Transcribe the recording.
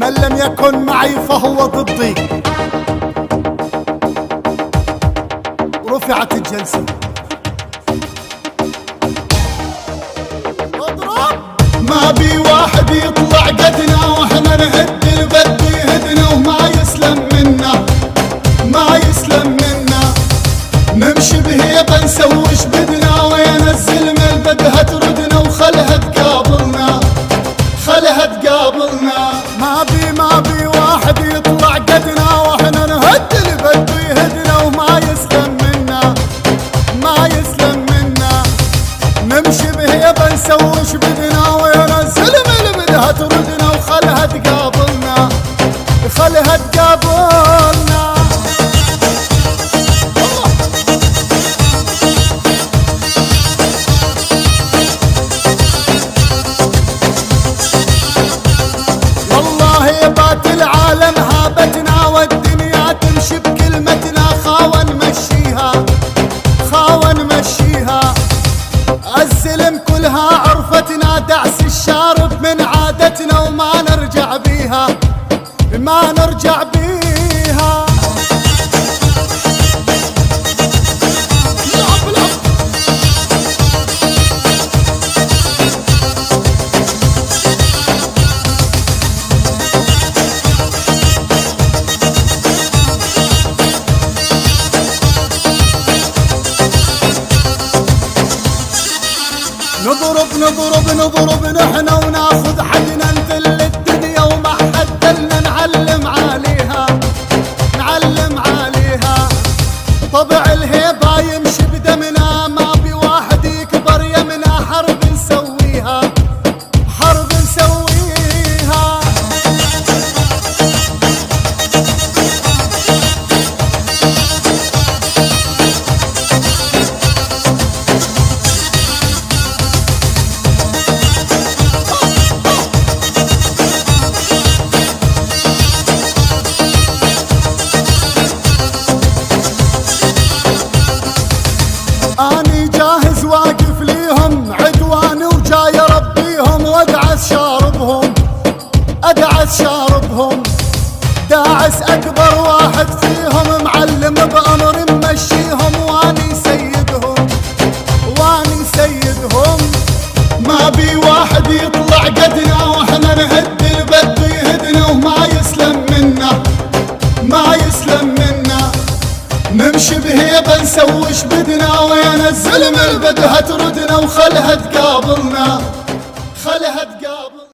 من لم يكن معي فهو ضدي. رفعت الجلسة. ما بي واحد يطلع قدنا واحنا نهد البد يهدنا وما يسلم منا، ما يسلم منا. نمشي بهيبة نسويش بدنا وين الزلم البدها تردنا وخلها تقابلنا، خلها تقابلنا. ما بي واحد يطلع قدنا واحنا نهد البد يهدنا وما يسلم منا، ما يسلم منا. نمشي بهيبة نسويش بدنا وين الزلم البدها تردنا وخلها تقابلنا، خلها تقابلنا. والله بات العالم هابتنا والدنيا تمشي بكلمتنا، خاوة نمشيها، خاوة نمشيها. الزلم كلها عرفتنا، دعس الشارب من عادتنا وما نرجع بيها، ما نرجع بيها. نضرب نحنا وناخذ حدنا، نذل الدنيا وما حد دلنا، نعلم عليها، نعلم عليها. طبع الهيبة يمشي بدمنا، ما بي واحد يكبر يمنا. حرب نسويها، حرب نسويها. أني جاهز واقف ليهم عدواني وجاي أربيهم، وأدعس شاربهم، أدعس شاربهم. داعس أكبر واحد فيهم، معلم بأمر ممشيهم، واني سيدهم، واني سيدهم. ما بي واحد يطلع قدنا واحنا نهد البد يهدنا وما يسلم منا، ما يسلم منا. نمشي بهيبة نسويش بدنا وين الزلم البدها تردنا وخلها تقابلنا، خلها تقابلنا.